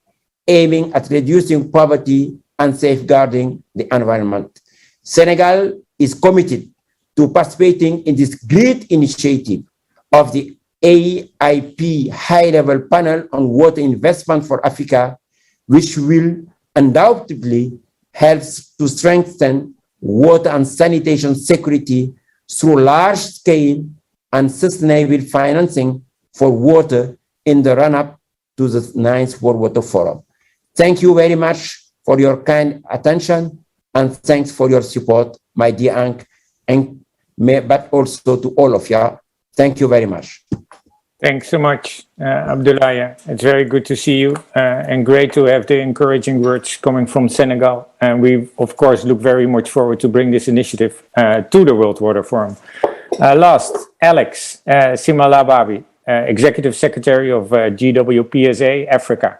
aiming at reducing poverty and safeguarding the environment. Senegal is committed to participating in this great initiative of the AIP high-level panel on water investment for Africa, which will undoubtedly help to strengthen water and sanitation security through large-scale and sustainable financing for water in the run-up to the 9th World Water Forum. Thank you very much for your kind attention, and thanks for your support, my dear Ank, but also to all of you. Thank you very much. Thanks so much, Abdoulaye. It's very good to see you and great to have the encouraging words coming from Senegal. And we, of course, look very much forward to bring this initiative to the World Water Forum. Last, Alex Simalababi, Executive Secretary of GWPSA Africa.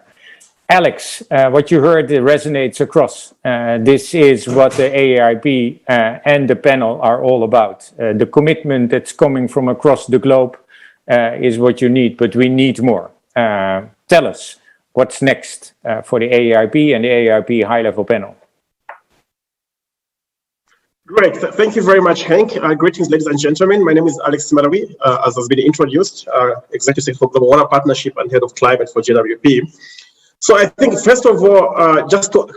Alex, what you heard resonates across. This is what the AIP and the panel are all about. The commitment that's coming from across the globe is what you need, but we need more. Tell us, what's next for the AIP and the AIP high-level panel? Great. Thank you very much, Hank. Greetings, ladies and gentlemen. My name is Alex Simalawi, as has been introduced, Executive for Global Water Partnership and Head of Climate for GWP. So I think, first of all, just to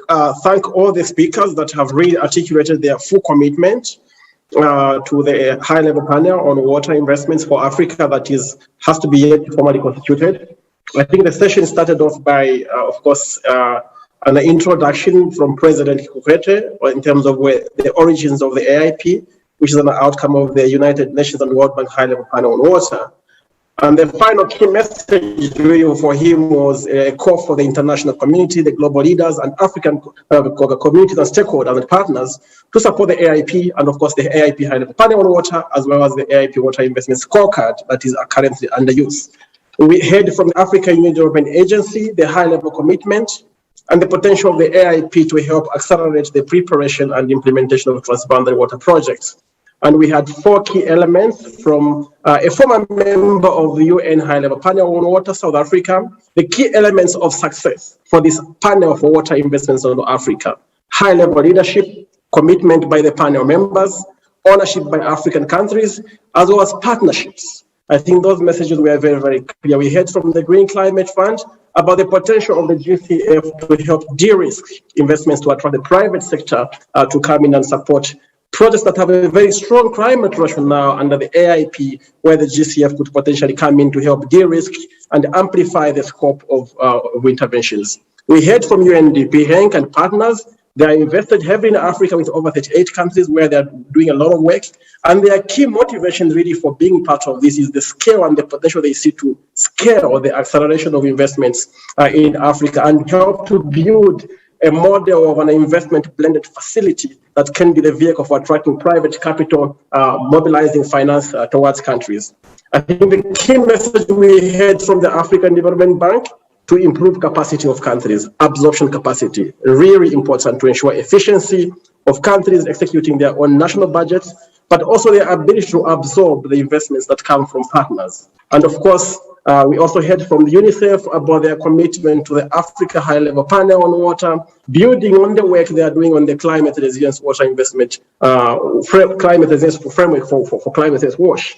thank all the speakers that have really articulated their full commitment to the high-level panel on water investments for Africa that has to be yet formally constituted. I think the session started off by, of course, an introduction from President Kurukule in terms of the origins of the AIP, which is an outcome of the United Nations and World Bank high-level panel on water. And the final key message really for him was a call for the international community, the global leaders, and African communities and stakeholders and partners to support the AIP and, of course, the AIP high-level panel on water, as well as the AIP water investment scorecard that is currently under use. We heard from the African Union Development Agency the high-level commitment and the potential of the AIP to help accelerate the preparation and implementation of transboundary water projects. And we had 4 key elements from a former member of the UN High-Level Panel on Water, South Africa. The key elements of success for this panel for water investments in Africa: high-level leadership, commitment by the panel members, ownership by African countries, as well as partnerships. I think those messages were very, very clear. We heard from the Green Climate Fund about the potential of the GCF to help de-risk investments to attract the private sector to come in and support projects that have a very strong climate rationale under the AIP, where the GCF could potentially come in to help de-risk and amplify the scope of interventions. We heard from UNDP, Henk, and partners. They are invested heavily in Africa with over 38 countries where they're doing a lot of work. And their key motivation really for being part of this is the scale and the potential they see to scale the acceleration of investments in Africa and help to build a model of an investment blended facility that can be the vehicle for attracting private capital, mobilizing finance towards countries. I think the key message we heard from the African Development Bank to improve capacity of countries, absorption capacity, really important to ensure efficiency of countries executing their own national budgets, but also their ability to absorb the investments that come from partners. And of course, we also heard from UNICEF about their commitment to the Africa High-Level Panel on Water, building on the work they are doing on the climate resilience water investment, climate resilience framework for climate resilience WASH.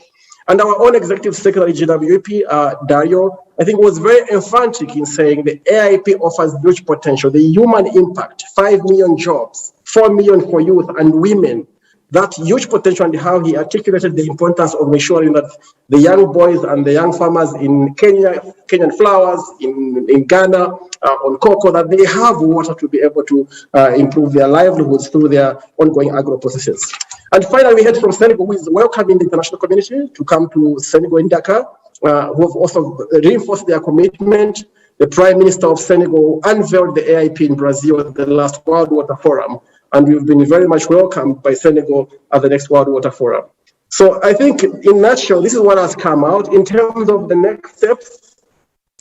And our own Executive Secretary, GWP, Dario, I think was very emphatic in saying the AIP offers huge potential, the human impact, 5 million jobs, 4 million for youth and women, that huge potential, and how he articulated the importance of ensuring that the young boys and the young farmers in Kenya, Kenyan flowers, in Ghana, on cocoa, that they have water to be able to improve their livelihoods through their ongoing agro processes. And finally, we heard from Senegal, who is welcoming the international community to come to Senegal in Dakar, who have also reinforced their commitment. The Prime Minister of Senegal unveiled the AIP in Brazil at the last World Water Forum, and we've been very much welcomed by Senegal at the next World Water Forum. So I think, in a nutshell, this is what has come out. In terms of the next steps,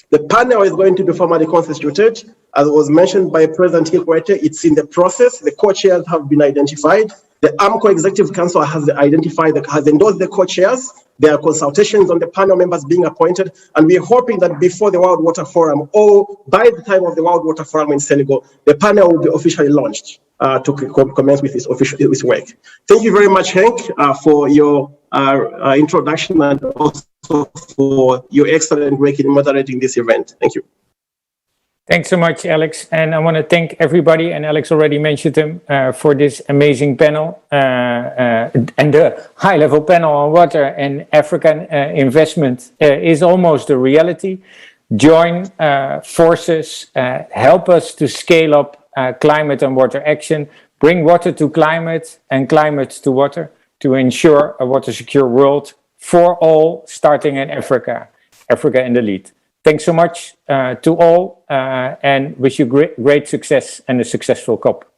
the panel is going to be formally constituted. As was mentioned by President Kikwete, it's in the process. The co-chairs have been identified. The AMCOW Executive Council has endorsed the co-chairs. There are consultations on the panel members being appointed, and we're hoping that before the World Water Forum, or by the time of the World Water Forum in Senegal, the panel will be officially launched to commence with its work. Thank you very much, Henk, for your introduction and also for your excellent work in moderating this event. Thank you. Thanks so much, Alex. And I want to thank everybody, and Alex already mentioned them, for this amazing panel and the high-level panel on water and African investment is almost a reality. Join forces, help us to scale up climate and water action, bring water to climate and climate to water to ensure a water secure world for all, starting in Africa in the lead. Thanks so much to all and wish you great success and a successful COP.